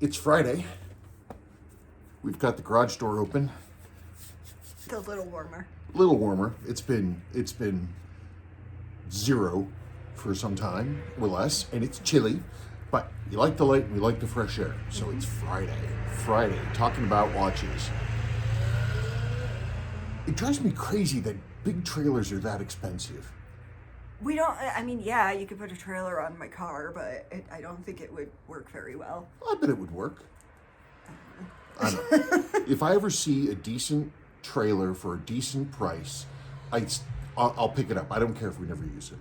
It's Friday. We've got the garage door open. It's a little warmer. A little warmer. It's been 0 for some time or less, and it's chilly. But you like the light and we like the fresh air. So it's Friday. Friday, talking about watches. It drives me crazy that big trailers are that expensive. We don't, I mean, yeah, you could put a trailer on my car, but I don't think it would work very well. I bet it would work. I don't know. If I ever see a decent trailer for a decent price, I'll pick it up. I don't care if we never use it.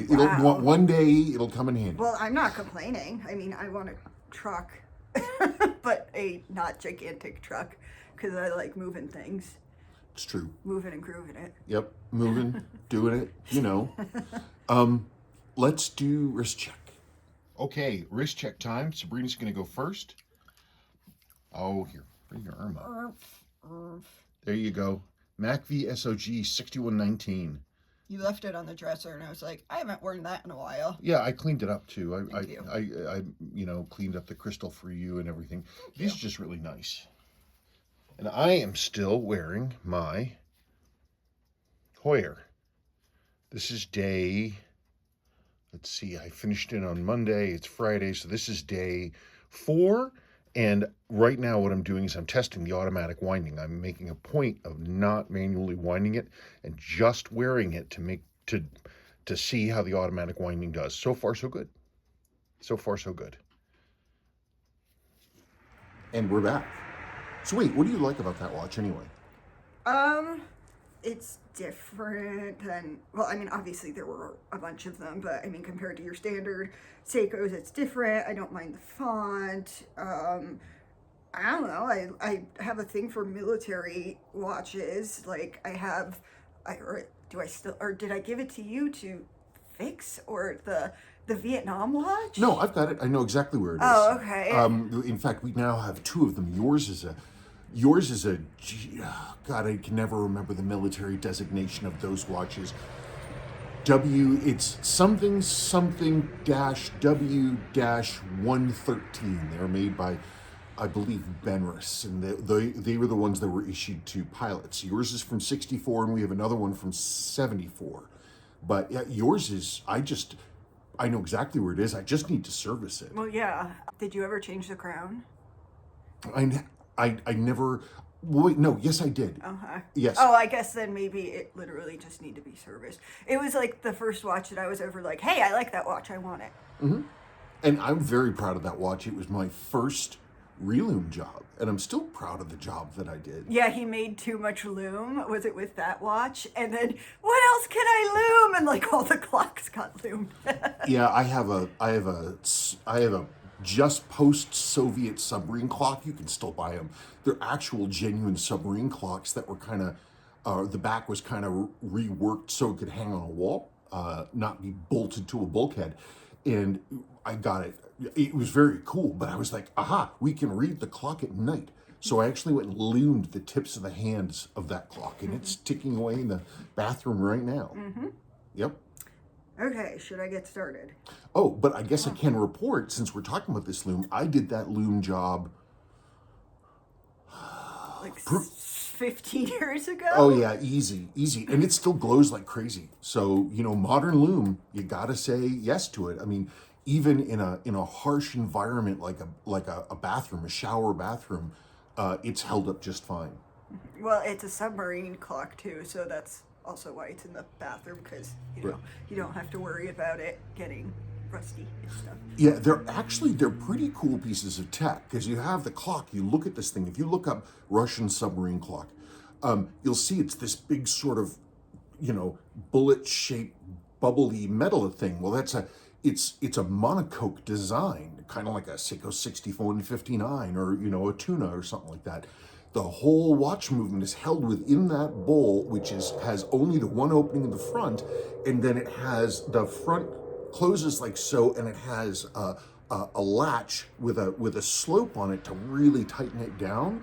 Wow. One day it'll come in handy. Well, I'm not complaining. I mean, I want a truck, but a not gigantic truck, because I like moving things. It's true. Moving and grooving it. Yep, moving, doing it, you know. Let's do wrist check. Okay, wrist check time. Sabrina's going to go first. Oh, here, bring your arm up. There you go. MACV SOG 6119. You left it on the dresser, and I was like, I haven't worn that in a while. Yeah, I cleaned it up too. Thank you. I cleaned up the crystal for you and everything. These are just really nice. And I am still wearing my Hoyer. This is day, let's see, I finished it on Monday. It's Friday, so this is day 4. And right now what I'm doing is I'm testing the automatic winding. I'm making a point of not manually winding it and just wearing it to see how the automatic winding does. So far, so good. So far, so good. And we're back. So wait, what do you like about that watch anyway? It's different than, well, I mean, obviously there were a bunch of them, but I mean, compared to your standard Seikos, it's different. I don't mind the font. I don't know. I have a thing for military watches. Like did I give it to you to fix, or the Vietnam watch? No, I've got it. I know exactly where it is. Oh, okay. In fact, we now have 2 of them. Yours is a, God, I can never remember the military designation of those watches. It's something W-113. They're made by, I believe, Benris, and they were the ones that were issued to pilots. Yours is from 64, and we have another one from 74. But yeah, yours is, I know exactly where it is. I just need to service it. Well, yeah. Did you ever change the crown? I never. Wait, no. Yes, I did. Uh-huh. Yes. Oh, I guess then maybe it literally just need to be serviced. It was like the first watch that I was ever like, hey, I like that watch. I want it. Mm-hmm. And I'm very proud of that watch. It was my first relume job, and I'm still proud of the job that I did. Yeah, he made too much lume. Was it with that watch? And then, what else can I lume? And like all the clocks got loomed. Yeah, I have a just post-Soviet submarine clock. You can still buy them. They're actual genuine submarine clocks that were kind of, the back was kind of reworked so it could hang on a wall, not be bolted to a bulkhead. And I got it. It was very cool, but I was like, aha, we can read the clock at night. So I actually went and loomed the tips of the hands of that clock, and it's ticking away in the bathroom right now. Mm-hmm. Yep. Okay, should I get started? Oh, but I guess I can report, since we're talking about this loom, I did that loom job. Like 15 years ago? Oh yeah, easy. And it still glows like crazy. So, modern loom, you gotta say yes to it. I mean, even in a harsh environment like a bathroom, a shower bathroom, it's held up just fine. Well, it's a submarine clock too, so that's also why it's in the bathroom, because you don't have to worry about it getting rusty and stuff. Yeah, they're pretty cool pieces of tech, because you have the clock. You look at this thing. If you look up Russian submarine clock, you'll see it's this big sort of bullet-shaped bubbly metal thing. Well, it's a monocoque design, kind of like a Seiko 6159 or a Tuna or something like that. The whole watch movement is held within that bowl, which has only the one opening in the front, and then it has the front closes like so, and it has a latch with a slope on it to really tighten it down.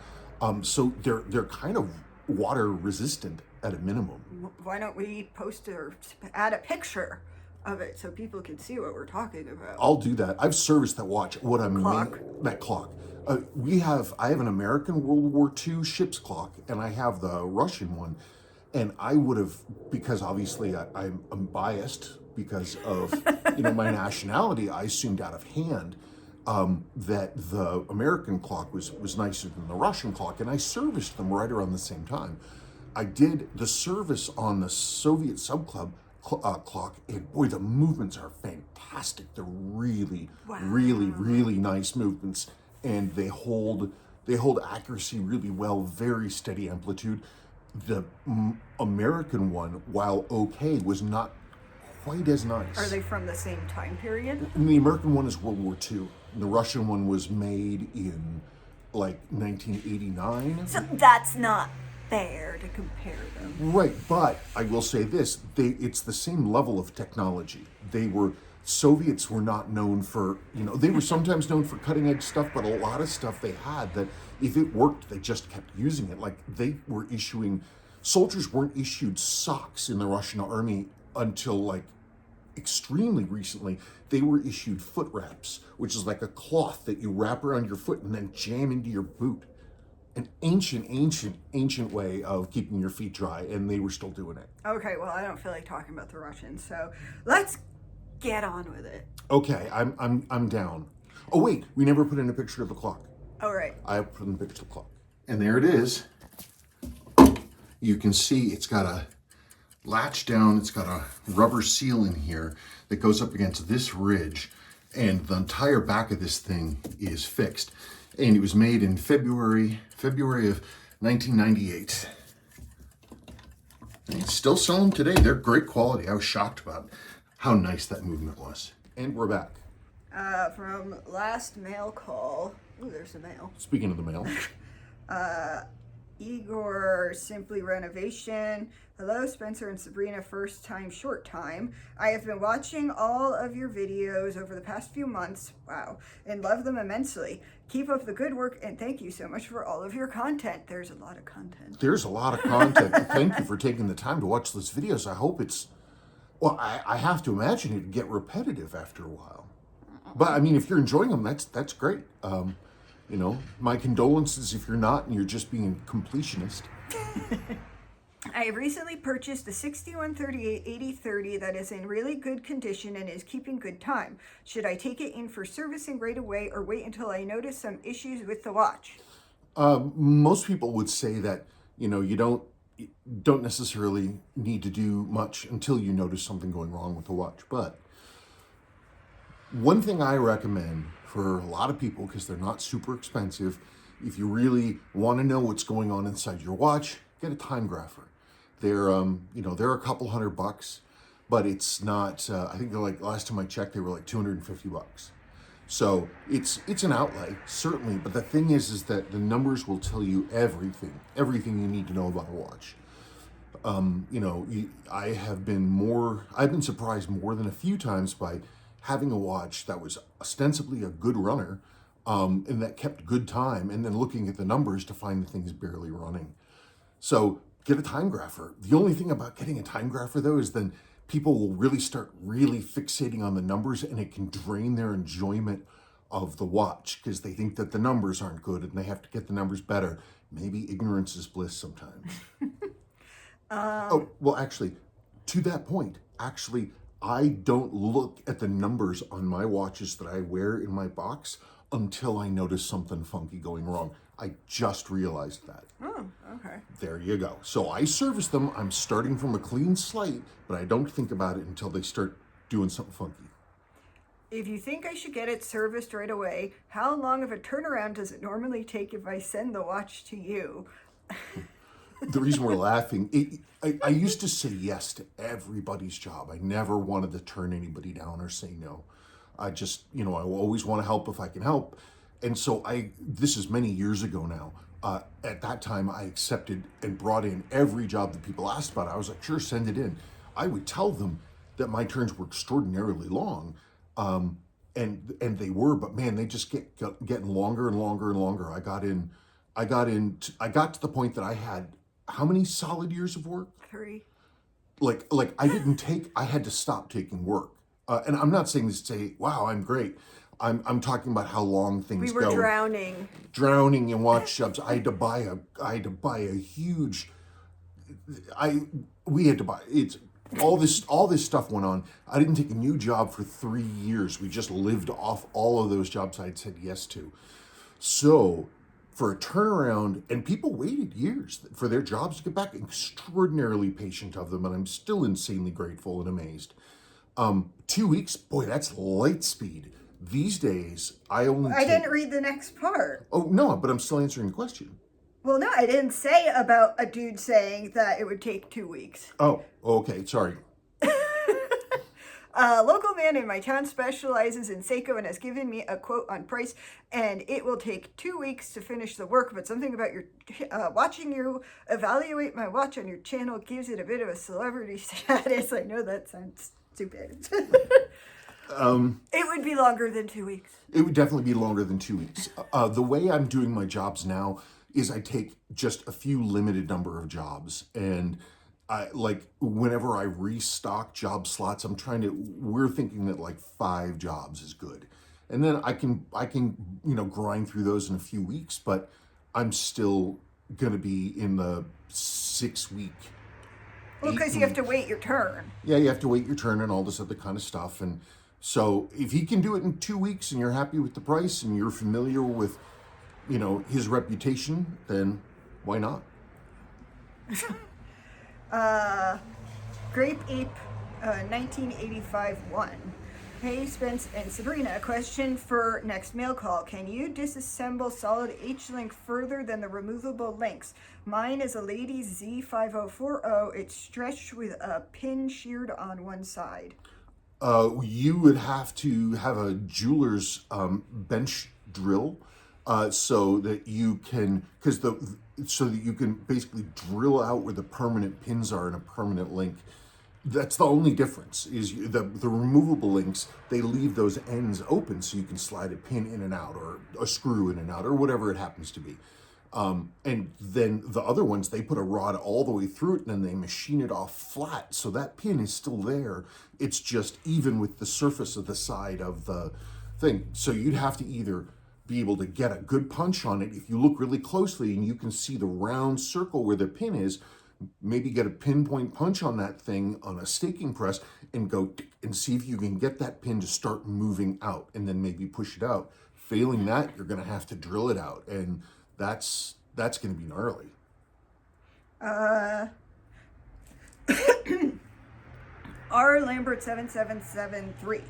So they're kind of water resistant at a minimum. Why don't we post or add a picture of it so people can see what we're talking about? I'll do that. I've serviced that watch. Clock. That clock. I have an American World War II ship's clock, and I have the Russian one. And I would have, because obviously I'm biased because of, my nationality, I assumed out of hand that the American clock was nicer than the Russian clock, and I serviced them right around the same time. I did the service on the Soviet Sub Club clock, and boy, the movements are fantastic. They're really, really, really nice movements, and they hold accuracy really well, very steady amplitude. The American one, while okay, was not quite as nice. Are they from the same time period? And the American one is World War II. And the Russian one was made in like 1989. So that's not fair to compare them. Right, but I will say this: it's the same level of technology. Soviets were not known for, they were sometimes known for cutting edge stuff, but a lot of stuff they had that if it worked, they just kept using it. Like soldiers weren't issued socks in the Russian army until like extremely recently. They were issued foot wraps, which is like a cloth that you wrap around your foot and then jam into your boot. An ancient way of keeping your feet dry, and they were still doing it. Okay, well, I don't feel like talking about the Russians, so let's get on with it. Okay, I'm down. Oh wait, we never put in a picture of the clock. All right. I put in a picture of the clock. And there it is. You can see it's got a latch down, it's got a rubber seal in here that goes up against this ridge, and the entire back of this thing is fixed. And it was made in February of 1998. And it's still selling today. They're great quality. I was shocked about how nice that movement was. And we're back. From last mail call. Ooh, there's the mail. Speaking of the mail. Igor, Simply Renovation. Hello, Spencer and Sabrina, first time, short time. I have been watching all of your videos over the past few months, wow, and love them immensely. Keep up the good work, and thank you so much for all of your content. There's a lot of content. There's a lot of content. Thank you for taking the time to watch those videos. I hope well, I have to imagine it'd get repetitive after a while. But I mean, if you're enjoying them, that's great. My condolences if you're not and you're just being a completionist. I have recently purchased a 6138-8030 that is in really good condition and is keeping good time. Should I take it in for servicing right away or wait until I notice some issues with the watch? Most people would say that, you don't necessarily need to do much until you notice something going wrong with the watch. But one thing I recommend for a lot of people, because they're not super expensive, if you really want to know what's going on inside your watch, get a time grapher. They're they're a couple $100, but it's not. I think they're like, last time I checked, they were like $250. So it's an outlay, certainly. But the thing is that the numbers will tell you everything you need to know about a watch. I've been surprised more than a few times by having a watch that was ostensibly a good runner, and that kept good time, and then looking at the numbers to find the thing's barely running. So get a time grapher. The only thing about getting a time grapher, though, is then people will really start fixating on the numbers, and it can drain their enjoyment of the watch because they think that the numbers aren't good and they have to get the numbers better. Maybe ignorance is bliss sometimes. Oh, well, actually, to that point, I don't look at the numbers on my watches that I wear in my box until I notice something funky going wrong. I just realized that. Oh, okay. There you go. So I service them. I'm starting from a clean slate, but I don't think about it until they start doing something funky. If you think I should get it serviced right away, how long of a turnaround does it normally take if I send the watch to you? The reason we're laughing, I used to say yes to everybody's job. I never wanted to turn anybody down or say no. I just, I always want to help if I can help. And so this is many years ago now. At that time, I accepted and brought in every job that people asked about. I was like, sure, send it in. I would tell them that my turns were extraordinarily long. And they were, but man, they just getting longer and longer and longer. I got to the point that I had how many solid years of work? 3. Like I had to stop taking work. And I'm not saying this to say, wow, I'm great. I'm talking about how long We things were go. drowning. In watch shops. I had to buy a huge. I we had to buy it's all this stuff went on. I didn't take a new job for 3 years. We just lived off all of those jobs I'd said yes to. So for a turnaround, and people waited years for their jobs to get back. Extraordinarily patient of them, and I'm still insanely grateful and amazed. 2 weeks, boy, that's light speed. These days, I only I take. didn't read the next part. Oh no, but I'm still answering the question. Well, no, I didn't say about a dude saying that it would take 2 weeks. Oh, okay, sorry. A local man in my town specializes in Seiko and has given me a quote on price, and it will take 2 weeks to finish the work, but something about your watching you evaluate my watch on your channel gives it a bit of a celebrity status. I know that sounds stupid. It would be longer than 2 weeks. It would definitely be longer than 2 weeks. The way I'm doing my jobs now is I take just a few limited number of jobs, and I like whenever I restock job slots, we're thinking that like 5 jobs is good. And then I can grind through those in a few weeks, but I'm still gonna be in the 6 week. Well, because you have to wait your turn. Yeah, you have to wait your turn and all this other kind of stuff. And so if he can do it in 2 weeks and you're happy with the price and you're familiar with, his reputation, then why not? Grape Ape 1985-1. Hey, Spence and Sabrina, a question for next mail call. Can you disassemble solid H-link further than the removable links? Mine is a Ladies Z5040. It's stretched with a pin sheared on one side. You would have to have a jeweler's bench drill, so that you can, so that you can basically drill out where the permanent pins are in a permanent link. That's the only difference. Is the removable links, they leave those ends open so you can slide a pin in and out, or a screw in and out, or whatever it happens to be. And then the other ones, they put a rod all the way through it and then they machine it off flat. So that pin is still there. It's just even with the surface of the side of the thing. So you'd have to either be able to get a good punch on it. If you look really closely and you can see the round circle where the pin is, maybe get a pinpoint punch on that thing on a staking press and go and see if you can get that pin to start moving out, and then maybe push it out. Failing that, you're going to have to drill it out, and that's going to be gnarly. R. Lambert 7773.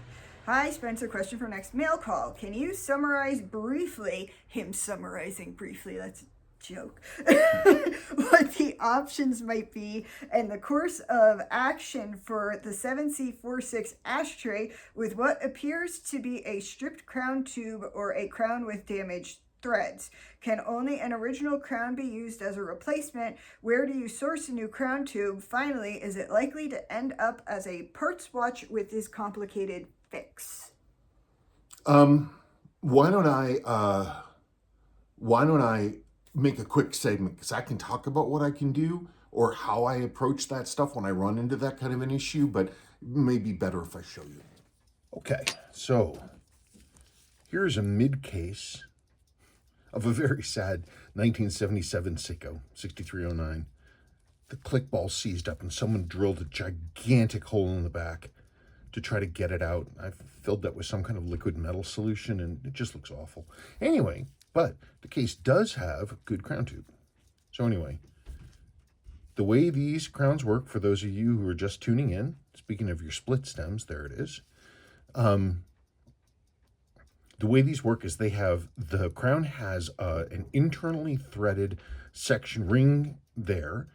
Hi, Spencer. Question for next mail call. Can you summarize briefly, him summarizing briefly, that's a joke, what the options might be and the course of action for the 7C46 ashtray with what appears to be a stripped crown tube or a crown with damaged threads? Can only an original crown be used as a replacement? Where do you source a new crown tube? Finally, is it likely to end up as a parts watch with this complicated fix? Why don't I make a quick segment, because I can talk about what I can do or how I approach that stuff when I run into that kind of an issue, but it may be better if I show you. Okay, so here's a mid case of a very sad 1977 Seiko 6309. The click ball seized up and someone drilled a gigantic hole in the back to try to get it out. I filled that with some kind of liquid metal solution and it just looks awful. Anyway, but the case does have a good crown tube. So anyway, the way these crowns work, for those of you who are just tuning in, speaking of your split stems, there it is. The way these work is the crown has an internally threaded section ring there,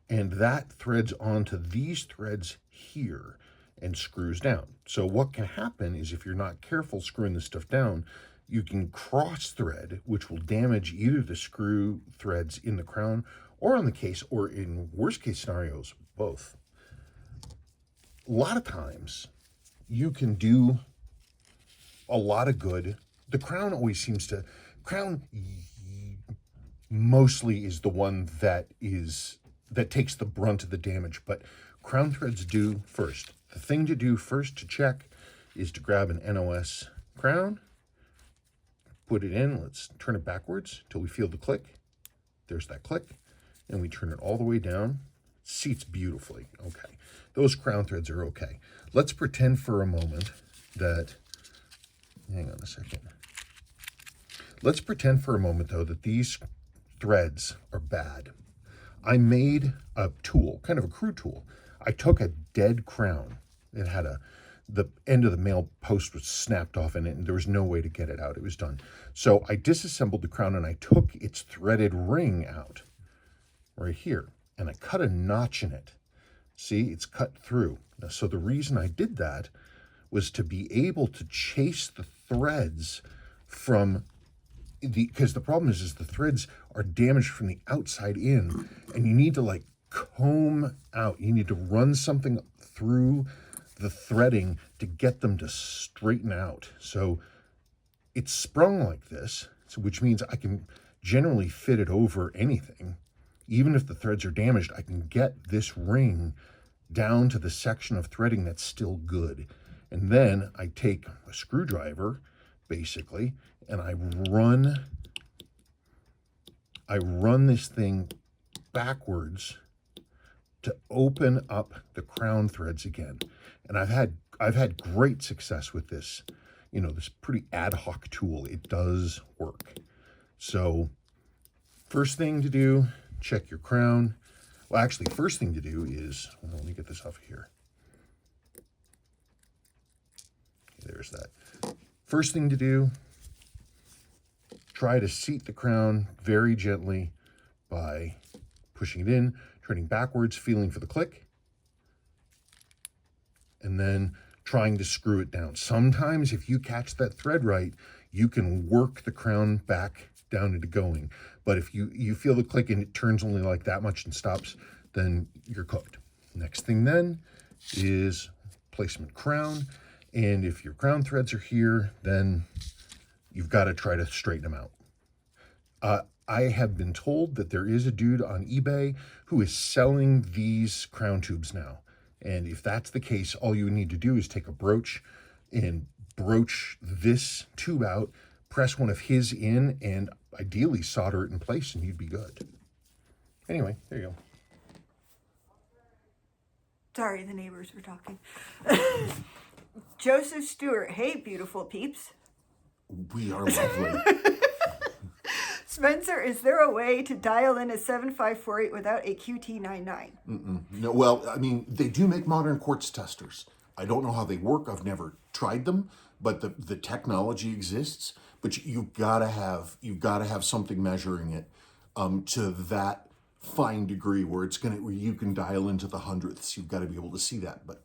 and that threads onto these threads here and screws down. So what can happen is if you're not careful screwing this stuff down, you can cross thread, which will damage either the screw threads in the crown or on the case, or in worst case scenarios, both. A lot of times you can do a lot of good. The crown always seems to, mostly is the one that takes the brunt of the damage, but crown threads do first. The thing to do first to check is to grab an NOS crown put it in. Let's turn it backwards till we feel the click. There's that click. And we turn it all the way down. Seats beautifully. Okay. Those crown threads are okay. Let's pretend for a moment that, hang on a second. Let's pretend for a moment, though, that these threads are bad. I made a tool, kind of a crude tool. I took a dead crown. It had the end of the male post was snapped off in it, and there was no way to get it out. It was done. So I disassembled the crown, and I took its threaded ring out right here, and I cut a notch in it. See, it's cut through. Now, so the reason I did that was to be able to chase the threads from because the problem is the threads are damaged from the outside in, and you need to like comb out. You need to run something through the threading to get them to straighten out. So it's sprung like this, so which means I can generally fit it over anything. Even if the threads are damaged, I can get this ring down to the section of threading that's still good. And then I take a screwdriver, basically, and I run this thing backwards to open up the crown threads again. And I've had great success with this, this pretty ad hoc tool. It does work. So first thing to do, check your crown. Well, actually, first thing to do is, let me get this off of here. There's that. First thing to do, try to seat the crown very gently by pushing it in, turning backwards, feeling for the click, and then trying to screw it down. Sometimes if you catch that thread right, you can work the crown back down into going. But if you feel the click and it turns only like that much and stops, then you're cooked. Next thing then is placement crown. And if your crown threads are here, then you've got to try to straighten them out. I have been told that there is a dude on eBay who is selling these crown tubes now. And if that's the case, all you need to do is take a broach and broach this tube out, press one of his in, and ideally solder it in place, and you'd be good. Anyway, there you go. Sorry, the neighbors were talking. Joseph Stewart, hey, beautiful peeps. We are lovely. Spencer, is there a way to dial in a 7548 without a QT99? No, well, I mean, they do make modern quartz testers. I don't know how they work. I've never tried them, but the technology exists. But you've got to have something measuring it to that fine degree where you can dial into the hundredths. You've got to be able to see that. But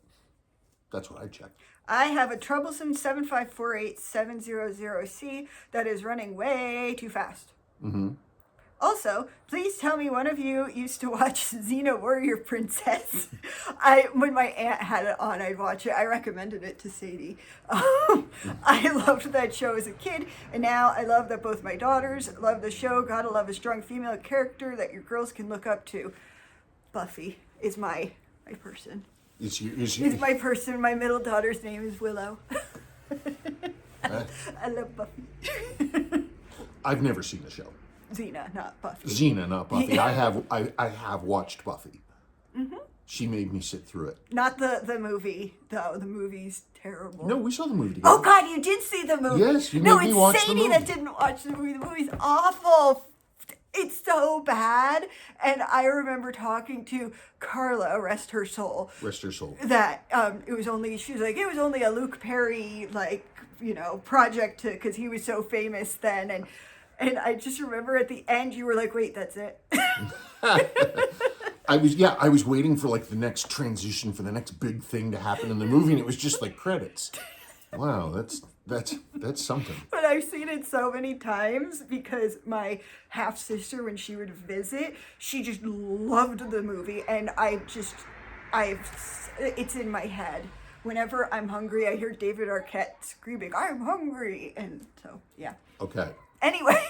that's what I checked. I have a troublesome 7548 700C that is running way too fast. Mm-hmm. Also, please tell me one of you used to watch Xena Warrior Princess. When my aunt had it on, I'd watch it. I recommended it to Sadie. I loved that show as a kid, and now I love that both my daughters love the show. Gotta love a strong female character that your girls can look up to. Buffy is my person. Is my person. My middle daughter's name is Willow. I love Buffy. I've never seen the show. Xena, not Buffy. Xena, not Buffy. Yeah. I have watched Buffy. Mm-hmm. She made me sit through it. Not the movie, though. The movie's terrible. No, we saw the movie together. Oh, God, you did see the movie. Yes, you made me watch the movie. No, it's Sadie that didn't watch the movie. The movie's awful. It's so bad. And I remember talking to Carla, rest her soul. Rest her soul. That she was like, it was only a Luke Perry, project because he was so famous then. And I just remember at the end, you were like, wait, that's it. I was waiting for the next transition, for the next big thing to happen in the movie, and it was just credits. Wow, that's something. But I've seen it so many times because my half sister, when she would visit, she just loved the movie, and it's in my head. Whenever I'm hungry, I hear David Arquette screaming, "I'm hungry," and so yeah. Okay. Anyway,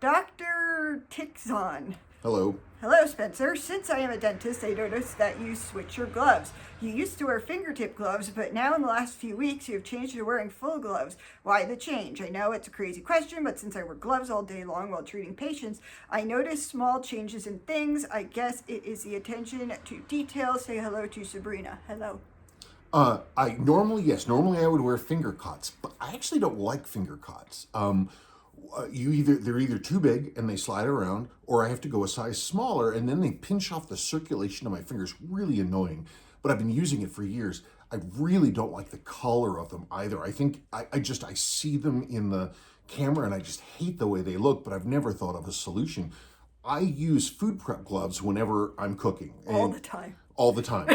Dr. Tixon Hello. Hello, Spencer. Since I am a dentist, I noticed that you switch your gloves. You used to wear fingertip gloves, but now in the last few weeks you have changed to wearing full gloves. Why the change? I know it's a crazy question, but since I wear gloves all day long while treating patients, I noticed small changes in things. I guess it is the attention to detail. Say hello to Sabrina. Hello. Normally I would wear finger cots, but I actually don't like finger cots. They're either too big and they slide around, or I have to go a size smaller and then they pinch off the circulation of my fingers. Really annoying. But I've been using it for years. I really don't like the color of them either. I think I see them in the camera and I just hate the way they look. But I've never thought of a solution. I use food prep gloves whenever I'm cooking. All the time. All the time.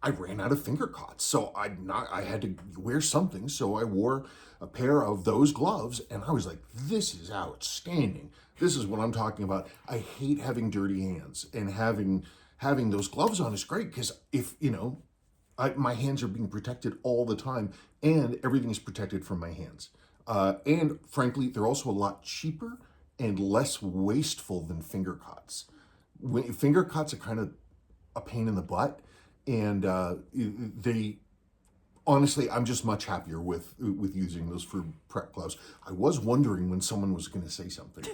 I ran out of finger cots, so I had to wear something. So I wore a pair of those gloves, and I was like, "This is outstanding. This is what I'm talking about." I hate having dirty hands, and having those gloves on is great because if my hands are being protected all the time, and everything is protected from my hands. And frankly, they're also a lot cheaper and less wasteful than finger cots. Finger cots are kind of a pain in the butt, and they honestly, I'm just much happier with using those for prep gloves. I was wondering when someone was going to say something.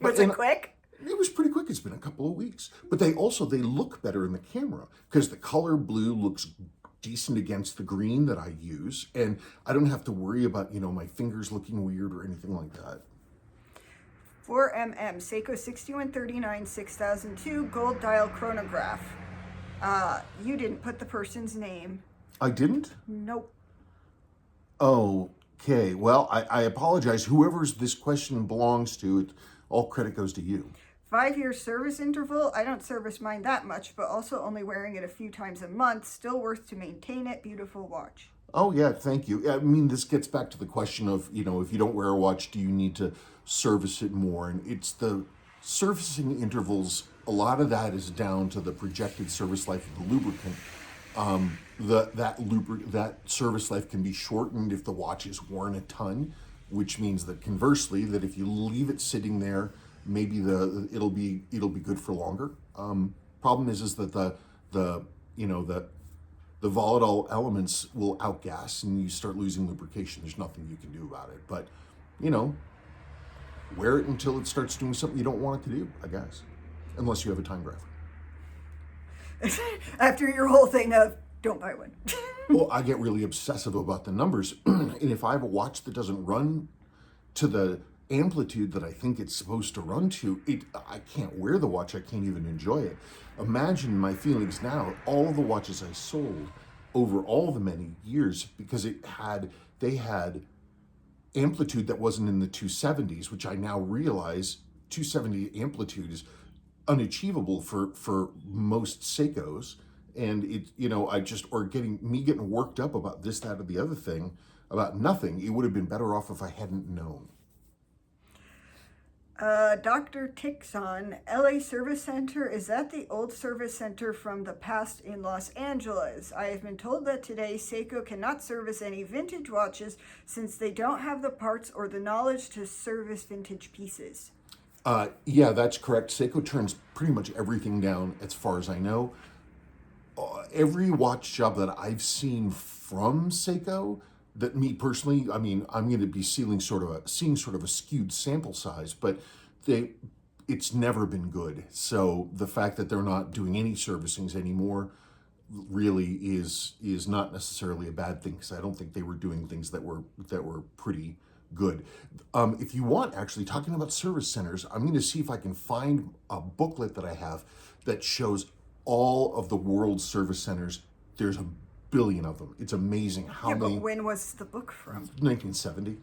Was it quick? It was pretty quick. It's been a couple of weeks, but they look better in the camera because the color blue looks decent against the green that I use, and I don't have to worry about my fingers looking weird or anything like that. 4mm Seiko 6139 6002 gold dial chronograph. You didn't put the person's name. I didn't? Nope. Okay. Well, I apologize. Whoever's this question belongs to, all credit goes to you. 5-year service interval. I don't service mine that much, but also only wearing it a few times a month. Still worth to maintain it. Beautiful watch. Oh, yeah, thank you. I mean, this gets back to the question of, if you don't wear a watch, do you need to service it more? And it's the servicing intervals. A lot of that is down to the projected service life of the lubricant. That service life can be shortened if the watch is worn a ton, which means that conversely, that if you leave it sitting there, maybe it'll be good for longer. Problem is that the volatile elements will outgas and you start losing lubrication. There's nothing you can do about it. But, wear it until it starts doing something you don't want it to do, I guess. Unless you have a time graph. After your whole thing of, don't buy one. Well, I get really obsessive about the numbers. And if I have a watch that doesn't run to the amplitude that I think it's supposed to run to, I can't wear the watch. I can't even enjoy it. Imagine my feelings now. All of the watches I sold over all the many years, because they had amplitude that wasn't in the 270s, which I now realize 270 amplitude is unachievable for most Seikos. And getting worked up about this, that, or the other thing, about nothing. It would have been better off if I hadn't known. Dr. Tixon, LA Service Center, is that the old service center from the past in Los Angeles? I have been told that today Seiko cannot service any vintage watches since they don't have the parts or the knowledge to service vintage pieces. Yeah, that's correct. Seiko turns pretty much everything down as far as I know. Every watch job that I've seen from Seiko, that me personally, I mean, I'm going to be seeing sort of a skewed sample size, but it's never been good. So the fact that they're not doing any servicings anymore really is not necessarily a bad thing, because I don't think they were doing things that were pretty good. If you want, actually, talking about service centers, I'm going to see if I can find a booklet that I have that shows all of the world's service centers. There's a billion of them. It's amazing how many. But when was the book from? 1970.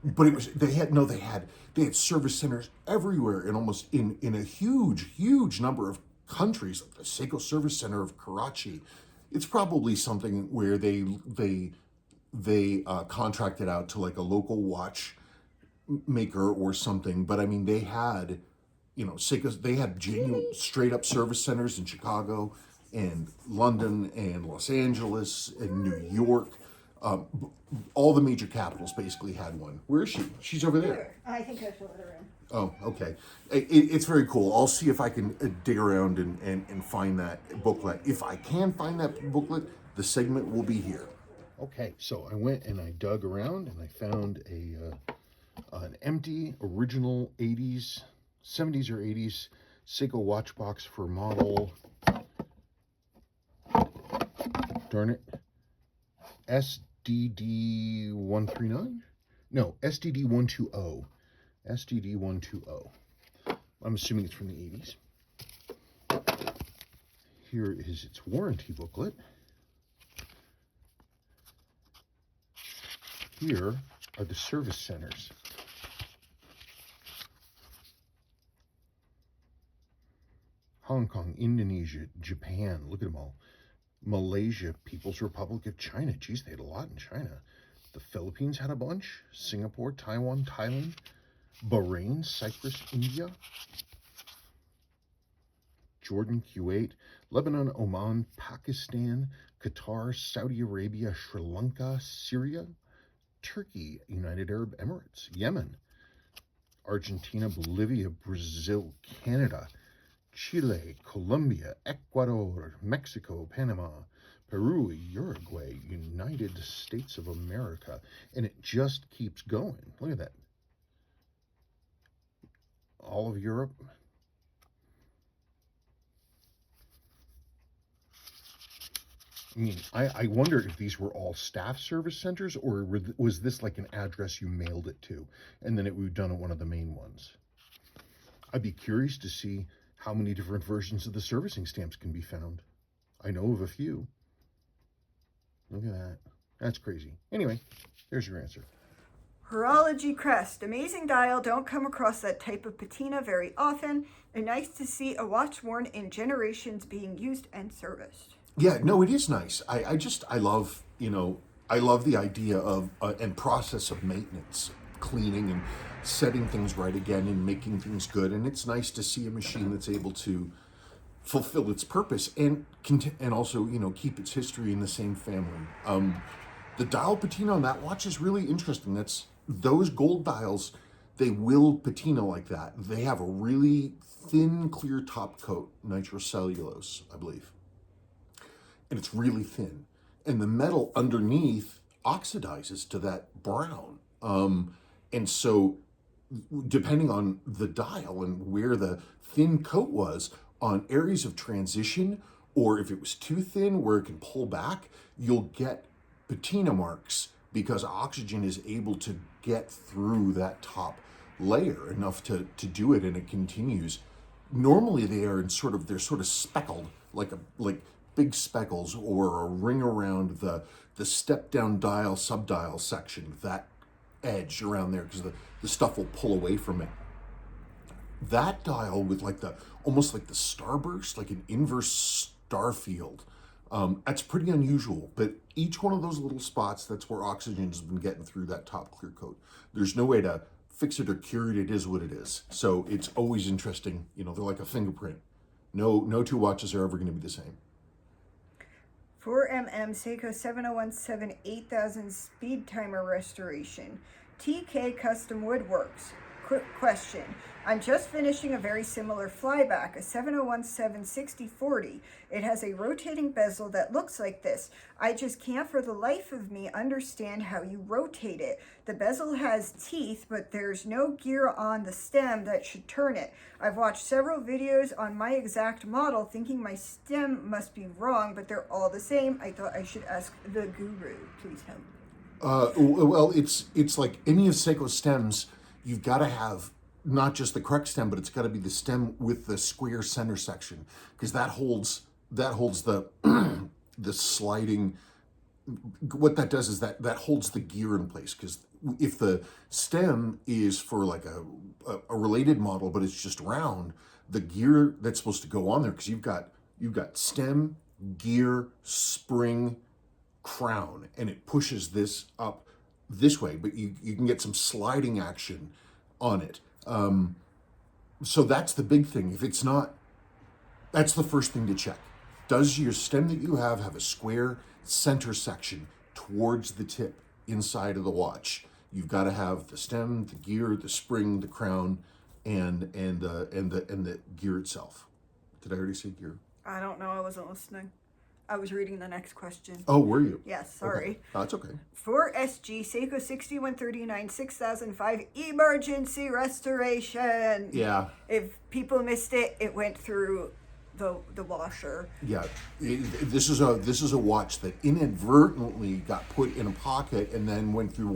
But they had service centers everywhere, and almost in a huge number of countries. The Seiko Service Center of Karachi. It's probably something where they contracted out to like a local watch maker or something. But I mean, they had, Seiko's, they had genuine straight up service centers in Chicago and London and Los Angeles and New York. All the major capitals basically had one. Where is she? She's over there. Sure. I think I should let her in. Oh, okay. It's very cool. I'll see if I can dig around and find that booklet. If I can find that booklet, the segment will be here. Okay, so I went and I dug around and I found an empty original 80s, 70s or 80s Seiko watch box for model, darn it, SDD139? No, SDD120. SDD120. I'm assuming it's from the 80s. Here is its warranty booklet. Here are the service centers. Hong Kong, Indonesia, Japan, look at them all. Malaysia, People's Republic of China. Geez, they had a lot in China. The Philippines had a bunch. Singapore, Taiwan, Thailand, Bahrain, Cyprus, India, Jordan, Kuwait, Lebanon, Oman, Pakistan, Qatar, Saudi Arabia, Sri Lanka, Syria, Turkey, United Arab Emirates, Yemen, Argentina, Bolivia, Brazil, Canada, Chile, Colombia, Ecuador, Mexico, Panama, Peru, Uruguay, United States of America, and it just keeps going. Look at that. All of Europe. I mean, I wonder if these were all staff service centers, or was this like an address you mailed it to, and then it would be done at one of the main ones. I'd be curious to see how many different versions of the servicing stamps can be found. I know of a few. Look at that. That's crazy. Anyway, there's your answer. Horology Crest. Amazing dial. Don't come across that type of patina very often. And nice to see a watch worn in generations being used and serviced. Yeah, no, it is nice. I love, I love the idea of and process of maintenance, cleaning and setting things right again and making things good. And it's nice to see a machine that's able to fulfill its purpose and also, keep its history in the same family. The dial patina on that watch is really interesting. Those gold dials, they will patina like that. They have a really thin, clear top coat, nitrocellulose, I believe. And it's really thin. And the metal underneath oxidizes to that brown. And so depending on the dial and where the thin coat was, on areas of transition, or if it was too thin where it can pull back, you'll get patina marks because oxygen is able to get through that top layer enough to do it, and it continues. Normally they're sort of speckled, like big speckles or a ring around the step down dial subdial section, that edge around there, because the stuff will pull away from it. That dial with almost like the starburst, like an inverse star field, that's pretty unusual. But each one of those little spots, that's where oxygen has been getting through that top clear coat. There's no way to fix it or cure it. It is what it is. So it's always interesting. They're like a fingerprint. No two watches are ever going to be the same. 4mm Seiko 7017 8000 speed timer restoration. TK Custom Woodworks. Quick question. I'm just finishing a very similar flyback, a 7017 6040. It has a rotating bezel that looks like this. I just can't for the life of me understand how you rotate it. The bezel has teeth, but there's no gear on the stem that should turn it. I've watched several videos on my exact model thinking my stem must be wrong, but they're all the same. I thought I should ask the guru. Please help. Well, it's like any of Seiko's stems. You've got to have not just the correct stem, but it's got to be the stem with the square center section, because that holds the the sliding. What that does is that holds the gear in place. Because if the stem is for like a related model, but it's just round, the gear that's supposed to go on there, because you've got stem, gear, spring, crown, and it pushes this up this way, but you can get some sliding action on it. So that's the big thing. If it's not, that's the first thing to check. Does your stem that you have a square center section towards the tip inside of the watch. You've got to have the stem, the gear, the spring, the crown, and the gear itself. Did I already say gear? I don't know. I wasn't listening. I was reading the next question. Oh, were you? Yes, sorry. Okay. That's okay. 4SG Seiko 6139 6005 emergency restoration. Yeah. If people missed it, it went through the washer. Yeah. This is a watch that inadvertently got put in a pocket and then went through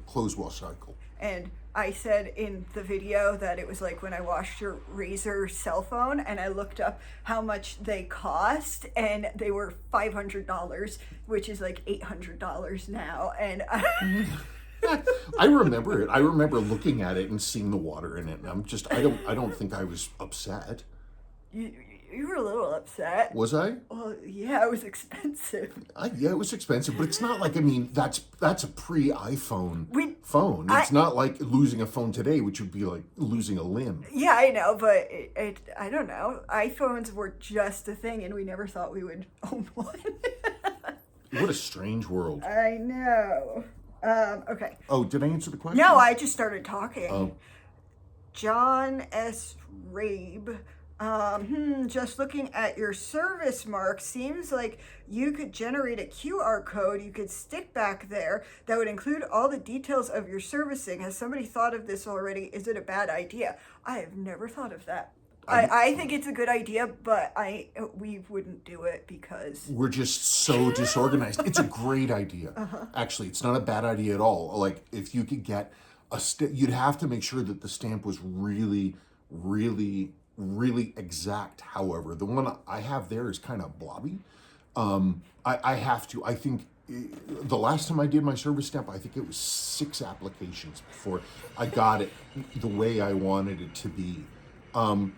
clothes wash cycle. And I said in the video that it was like when I washed your Razor cell phone, and I looked up how much they cost, and they were $500, which is like $800 now. And I remember it. I remember looking at it and seeing the water in it, and I don't think I was upset. you were a little upset. Was I? Well, yeah, it was expensive. Yeah, it was expensive, but it's not like, I mean, that's a pre-iPhone phone. It's not like losing a phone today, which would be like losing a limb. Yeah, I know, but I don't know. iPhones were just a thing, and we never thought we would own one. What a strange world. I know. Okay. Oh, did I answer the question? No, I just started talking. Oh. John S. Rabe. Just looking at your service mark, seems like you could generate a QR code you could stick back there that would include all the details of your servicing. Has somebody thought of this already? Is it a bad idea? I have never thought of that. I think it's a good idea, but we wouldn't do it because we're just so disorganized. It's a great idea. Actually, it's not a bad idea at all. Like, if you could get you'd have to make sure that the stamp was really, really, really exact. However, the one I have there is kind of blobby. I think the last time I did my service stamp, I think it was 6 applications before I got it the way I wanted it to be.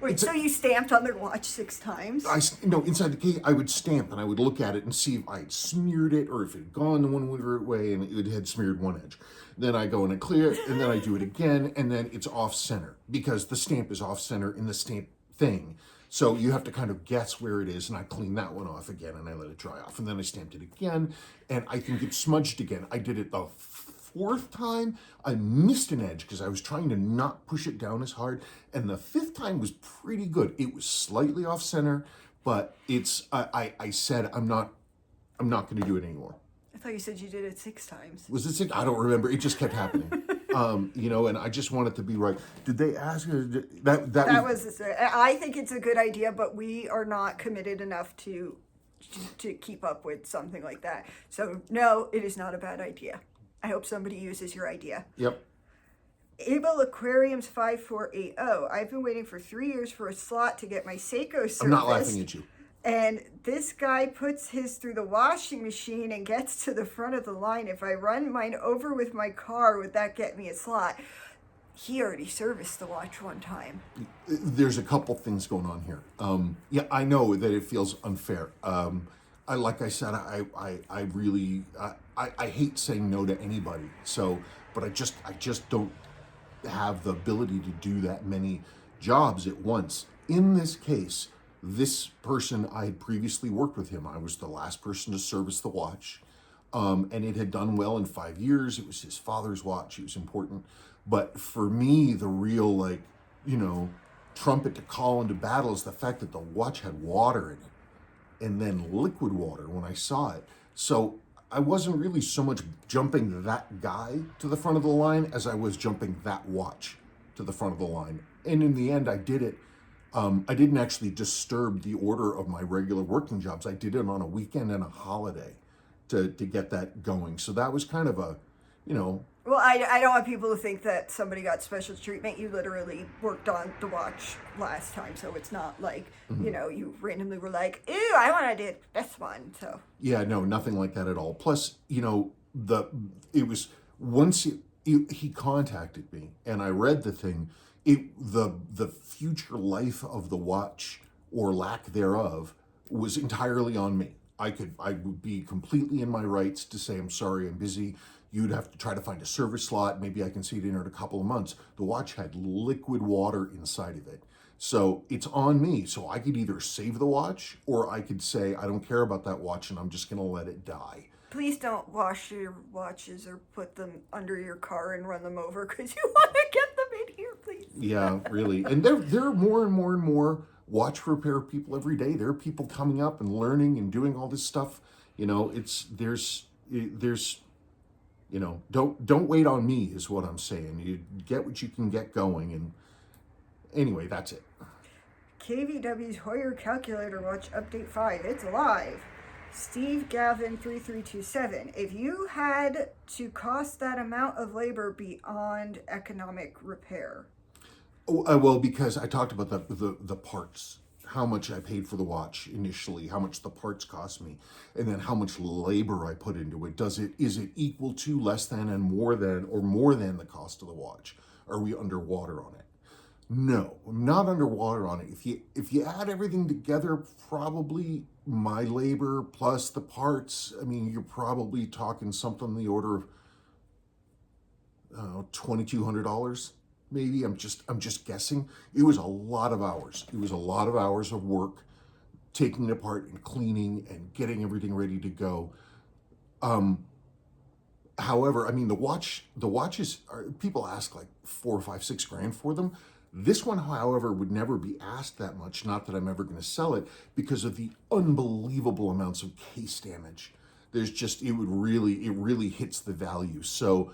Wait, so you stamped on their watch 6 times? No, inside the case, I would stamp and I would look at it and see if I had smeared it or if it had gone the one way and it had smeared one edge. Then I go and I clear it, and then I do it again, and then it's off center because the stamp is off center in the stamp thing. So you have to kind of guess where it is, and I clean that one off again and I let it dry off, and then I stamped it again, and I think it smudged again. I did it the 4th time, I missed an edge because I was trying to not push it down as hard, and the 5th time was pretty good. It was slightly off center, but it's I said I'm not going to do it anymore. I thought you said you did it 6 times. Was it 6? I don't remember. It just kept happening. And I just want it to be right. Did they ask her That was I think it's a good idea, but we are not committed enough to keep up with something like that. So no, it is not a bad idea. I hope somebody uses your idea. Yep. Able Aquariums 5480. I've been waiting for 3 years for a slot to get my Seiko service. I'm not laughing at you. And this guy puts his through the washing machine and gets to the front of the line. If I run mine over with my car, would that get me a slot? He already serviced the watch one time. There's a couple things going on here. Yeah, I know that it feels unfair. Like I said, I really hate saying no to anybody. So, but I just don't have the ability to do that many jobs at once. In this case, this person, I had previously worked with him. I was the last person to service the watch. And it had done well in 5 years. It was his father's watch. It was important. But for me, the real, trumpet to call into battle is the fact that the watch had water in it, and then liquid water when I saw it. So I wasn't really so much jumping that guy to the front of the line as I was jumping that watch to the front of the line. And in the end, I did it. I didn't actually disturb the order of my regular working jobs. I did it on a weekend and a holiday to get that going. So that was kind of a, Well, I don't want people to think that somebody got special treatment. You literally worked on the watch last time, so it's not like, you randomly were like, ew, I want to do this one, so. Yeah, no, nothing like that at all. Plus, it was once he contacted me and I read the thing, the future life of the watch or lack thereof was entirely on me. I would be completely in my rights to say, I'm sorry, I'm busy. You'd have to try to find a service slot. Maybe I can see it in a couple of months. The watch had liquid water inside of it. So it's on me. So I could either save the watch or I could say, I don't care about that watch and I'm just going to let it die. Please don't wash your watches or put them under your car and run them over because you want to get them in here, please. Yeah, really. And there are more and more and more watch repair people every day. There are people coming up and learning and doing all this stuff. You know, there's don't wait on me is what I'm saying. You get what you can get going. And anyway, that's it. KVW's Hoyer Calculator Watch Update 5. It's alive. Steve Gavin 3327. If you had to cost that amount of labor beyond economic repair. Oh, well, because I talked about the parts, how much I paid for the watch initially, how much the parts cost me, and then how much labor I put into it. Is it equal to, less than, and more than, or more than the cost of the watch? Are we underwater on it? No, I'm not underwater on it. If you add everything together, probably my labor plus the parts, I mean, you're probably talking something in the order of $2,200, maybe. I'm just guessing. It was a lot of hours. It was a lot of hours of work, taking it apart and cleaning and getting everything ready to go. However, I mean, the watches are, people ask like 4 or 5, 6 grand for them. This one, however, would never be asked that much. Not that I'm ever going to sell it, because of the unbelievable amounts of case damage. It really hits the value. So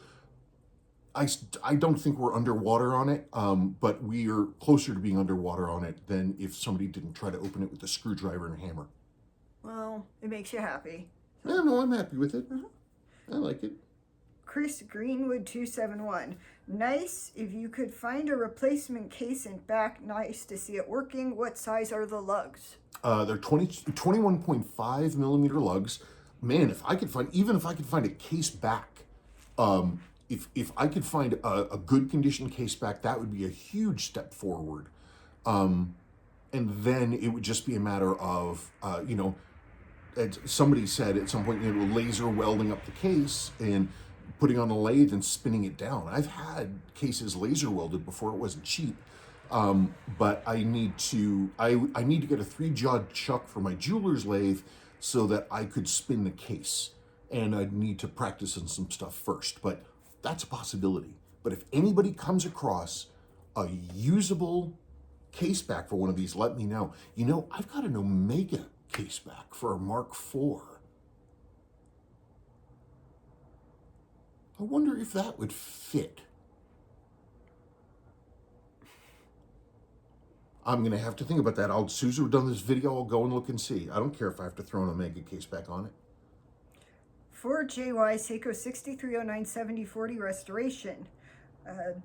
I don't think we're underwater on it, but we are closer to being underwater on it than if somebody didn't try to open it with a screwdriver and a hammer. Well, it makes you happy. Yeah, no, I'm happy with it. I like it. Chris Greenwood 271. Nice if you could find a replacement case and back. Nice to see it working. What size are the lugs? They're 21.5 millimeter lugs. Man, if I could find a case back, if I could find a good condition case back, that would be a huge step forward. And then it would just be a matter of, as somebody said at some point, laser welding up the case and putting on a lathe and spinning it down. I've had cases laser welded before. It wasn't cheap. But I need to get a 3-jawed chuck for my jeweler's lathe so that I could spin the case. And I'd need to practice on some stuff first. But that's a possibility. But if anybody comes across a usable case back for one of these, let me know. I've got an Omega case back for a Mark IV. I wonder if that would fit. I'm going to have to think about that. As soon as we're done this video, I'll go and look and see. I don't care if I have to throw an Omega case back on it. For JY Seiko 63097040 restoration.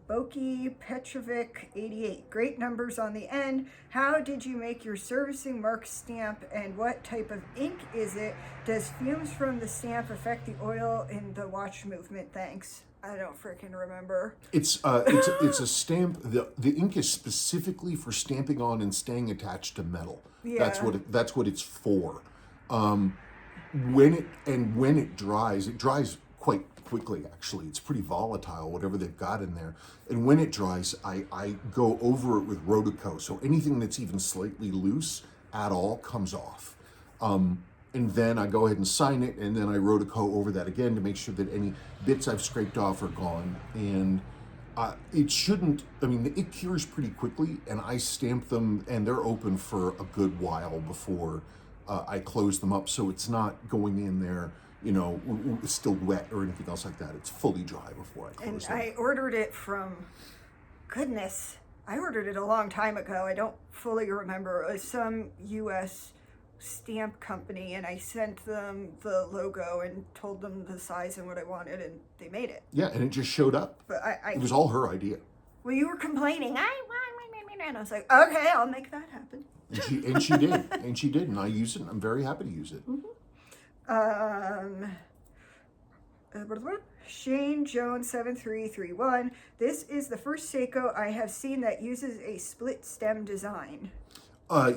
Boki Petrovic 88. Great numbers on the end. How did you make your servicing mark stamp and what type of ink is it? Does fumes from the stamp affect the oil in the watch movement? Thanks. I don't freaking remember. It's a stamp. The ink is specifically for stamping on and staying attached to metal. Yeah. That's what it's for. When it dries quite quickly, actually. It's pretty volatile, whatever they've got in there. And when it dries, I go over it with Rotico. So anything that's even slightly loose at all comes off. And then I go ahead and sign it, and then I Rotico over that again to make sure that any bits I've scraped off are gone. And it cures pretty quickly, and I stamp them, and they're open for a good while before I close them up. So it's not going in there, it's still wet or anything else like that. It's fully dry before I close them. I ordered it from, I ordered it a long time ago. I don't fully remember. It was some U.S. stamp company, and I sent them the logo and told them the size and what I wanted, and they made it. Yeah, and it just showed up. But it was all her idea. Well, you were complaining. And I was like, okay, I'll make that happen. And she did. And she did. And I use it. I'm very happy to use it. Shane Jones 7331. This is the first Seiko I have seen that uses a split stem design.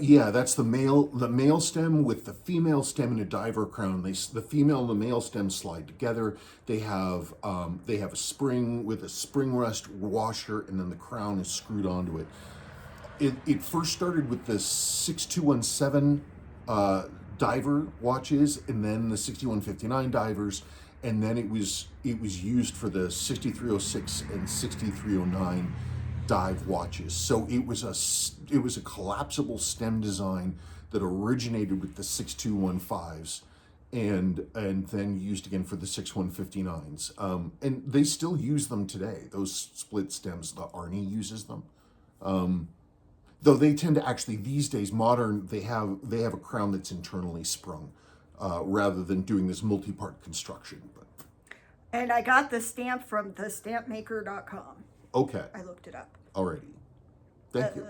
Yeah, that's the male stem with the female stem in a diver crown. The female and the male stem slide together. They have a spring with a spring rest washer, and then the crown is screwed onto it. It first started with the 6217 diver watches, and then the 6159 divers, and then it was used for the 6306 and 6309 dive watches. So it was a collapsible stem design that originated with the 6215s and then used again for the 6159s. And they still use them today. Those split stems, the Arnie uses them. Though they tend to actually these days modern they have a crown that's internally sprung rather than doing this multi-part construction. But And I got the stamp from thestampmaker.com. okay, I looked it up. alrighty, thank you.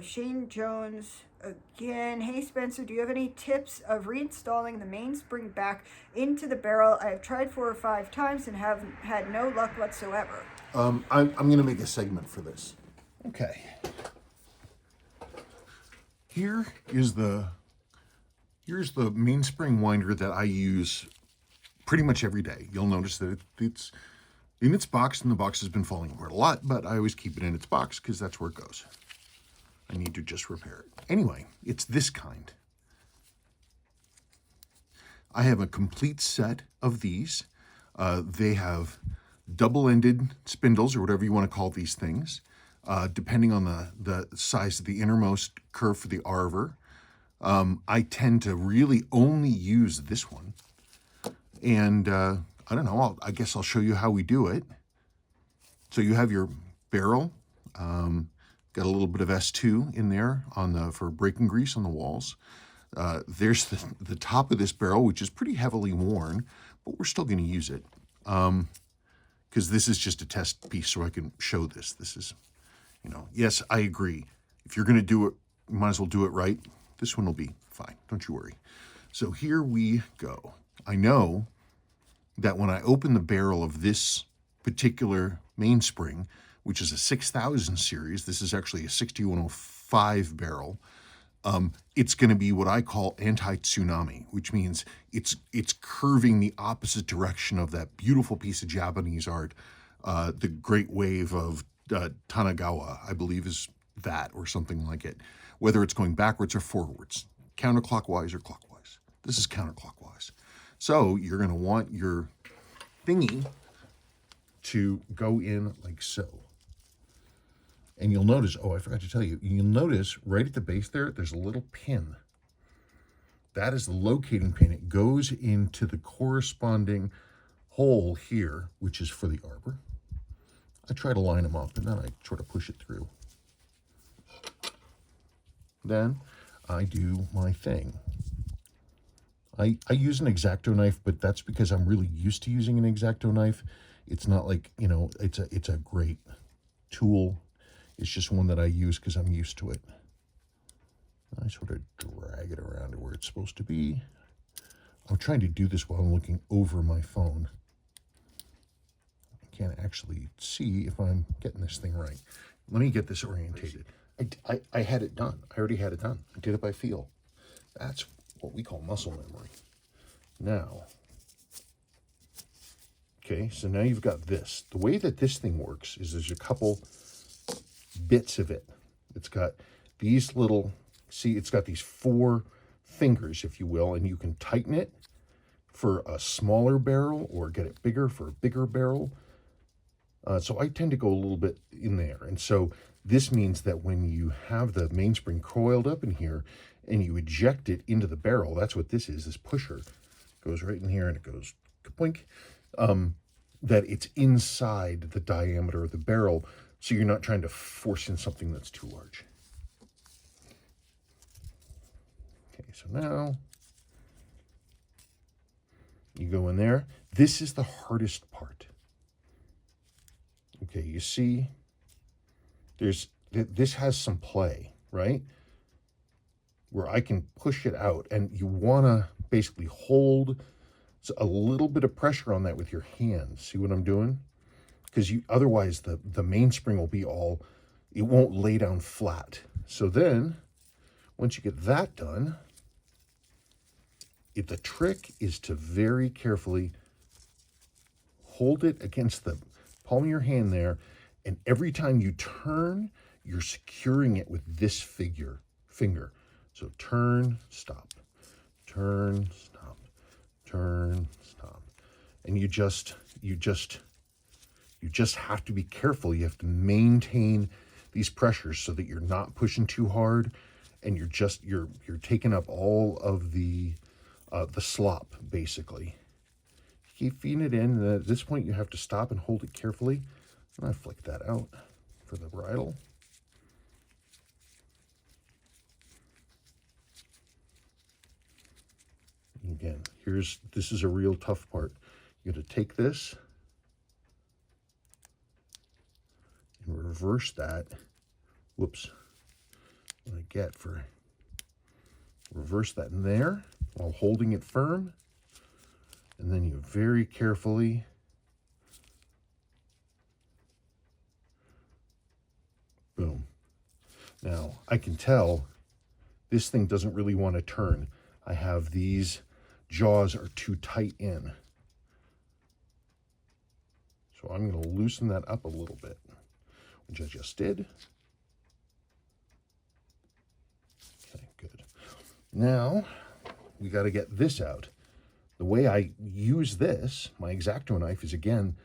Shane Jones again. Hey Spencer, do you have any tips of reinstalling the mainspring back into the barrel? I have tried 4 or 5 times and have had no luck whatsoever. I'm going to make a segment for this. Okay. Here's the mainspring winder that I use pretty much every day. You'll notice that it's in its box, and the box has been falling apart a lot, but I always keep it in its box because that's where it goes. I need to just repair it. Anyway, it's this kind. I have a complete set of these. They have double-ended spindles, or whatever you want to call these things, depending on the size of the innermost curve for the arbor. I tend to really only use this one. And I don't know, I guess I'll show you how we do it. So you have your barrel, got a little bit of S2 in there for braking grease on the walls. There's the top of this barrel, which is pretty heavily worn, but we're still going to use it. Because this is just a test piece, so I can show this. This is, yes, I agree. If you're going to do it, you might as well do it right. This one will be fine. Don't you worry. So here we go. I know that when I open the barrel of this particular mainspring, which is a 6000 series, this is actually a 6105 barrel, it's going to be what I call anti-tsunami, which means it's curving the opposite direction of that beautiful piece of Japanese art, the Great Wave of Tanagawa, I believe is that, or something like it, whether it's going backwards or forwards, counterclockwise or clockwise. This is counterclockwise. So you're going to want your thingy to go in like so. And you'll notice, I forgot to tell you, you'll notice right at the base there's a little pin. That is the locating pin. It goes into the corresponding hole here, which is for the arbor. I try to line them up, and then I sort of push it through. Then I do my thing. I use an X-Acto knife, but that's because I'm really used to using an X-Acto knife. It's not like, it's a great tool. It's just one that I use because I'm used to it. I sort of drag it around to where it's supposed to be. I'm trying to do this while I'm looking over my phone. I can't actually see if I'm getting this thing right. Let me get this orientated. I had it done. I already had it done. I did it by feel. That's what we call muscle memory. Now, okay, so now you've got this. The way that this thing works is there's a couple bits of it. It's got these little, it's got these 4 fingers, if you will, and you can tighten it for a smaller barrel or get it bigger for a bigger barrel. So I tend to go a little bit in there. And so this means that when you have the mainspring coiled up in here and you eject it into the barrel, that's what this is, this pusher. Goes right in here and it goes kapoink. That it's inside the diameter of the barrel, so you're not trying to force in something that's too large. Okay, so now you go in there. This is the hardest part. Okay, you see, this has some play, right? Where I can push it out, and you want to basically hold a little bit of pressure on that with your hands. See what I'm doing? Because otherwise the mainspring will be it won't lay down flat. So then, once you get that done, the trick is to very carefully hold it against the palm of your hand there, and every time you turn, you're securing it with this finger. So turn, stop, turn, stop, turn, stop. And you just have to be careful. You have to maintain these pressures so that you're not pushing too hard, and you're taking up all of the slop, basically. Keep feeding it in, and at this point you have to stop and hold it carefully. And I flick that out for the bridle. And again, this is a real tough part. You got to take this and reverse that. Whoops. What I get for reverse that in there while holding it firm. And then you very carefully boom. Now I can tell this thing doesn't really want to turn. I have these jaws are too tight in. So I'm going to loosen that up a little bit, which I just did. Okay, good. Now we got to get this out. The way I use this, my X-Acto knife, is again,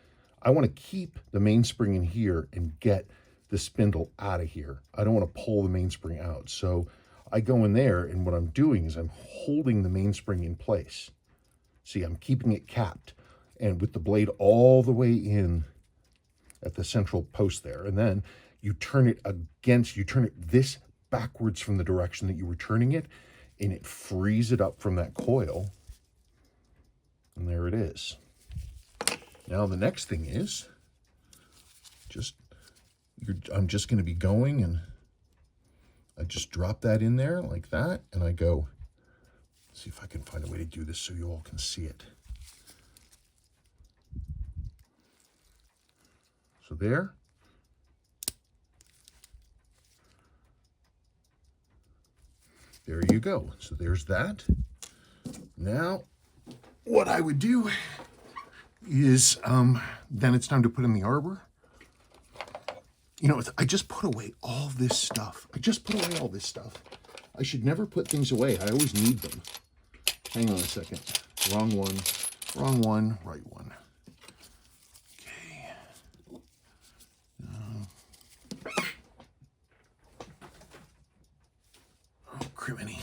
I want to keep the mainspring in here and get the spindle out of here. I don't want to pull the mainspring out. So I go in there, and what I'm doing is I'm holding the mainspring in place. See, I'm keeping it capped, and with the blade all the way in at the central post there. And then you turn it this backwards from the direction that you were turning it, and it frees it up from that coil. And there it is. Now the next thing is I'm just going to be going, and I just drop that in there like that, and I go, see if I can find a way to do this so you all can see it. So there. There you go. So there's that. Now, what I would do is, then it's time to put in the arbor. You know, I just put away all this stuff. I should never put things away. I always need them. Hang on a second. Wrong one, right one. Okay. Oh, criminy.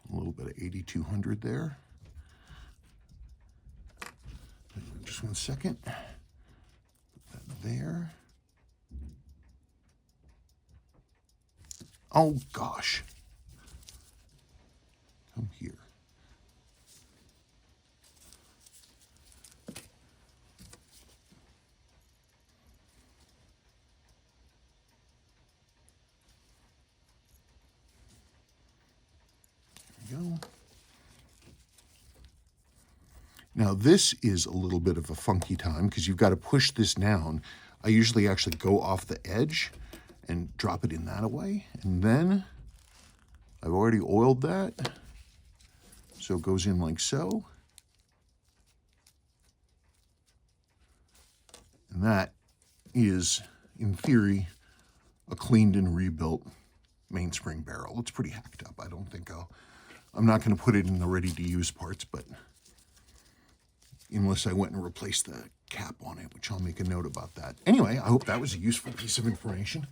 A little bit of 8200 there. Just one second. Put that there. Oh gosh. Come here. There we go. Now this is a little bit of a funky time because you've got to push this down. I usually actually go off the edge and drop it in that way. And then I've already oiled that. So it goes in like so. And that is, in theory, a cleaned and rebuilt mainspring barrel. It's pretty hacked up. I'm not going to put it in the ready-to-use parts, but unless I went and replaced the cap on it, which I'll make a note about that. Anyway, I hope that was a useful piece of information.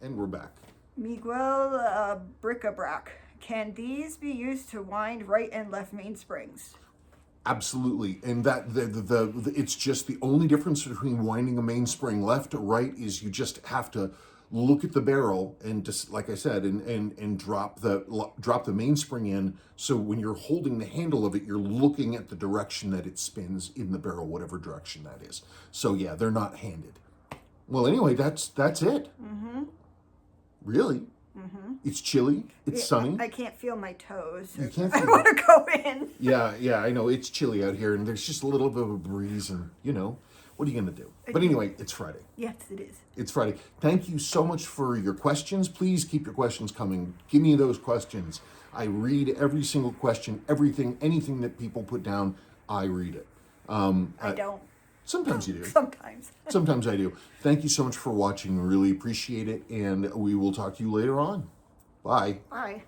And we're back. Miguel bric-a-brac. Can these be used to wind right and left mainsprings? Absolutely, and that it's just the only difference between winding a mainspring left or right is you just have to look at the barrel and just, like I said, and drop the mainspring in. So when you're holding the handle of it, you're looking at the direction that it spins in the barrel, whatever direction that is. So yeah, they're not handed. Well, anyway, that's it. Mm-hmm. Really? Mm-hmm. It's chilly. It's sunny. I can't feel my toes. You can't I want to go in. Yeah, I know. It's chilly out here, and there's just a little bit of a breeze, and What are you going to do? But anyway, it's Friday. Yes, it is. It's Friday. Thank you so much for your questions. Please keep your questions coming. Give me those questions. I read every single question, everything, anything that people put down, I read it. I don't. Sometimes you do. Sometimes. Sometimes I do. Thank you so much for watching. Really appreciate it. And we will talk to you later on. Bye. Bye.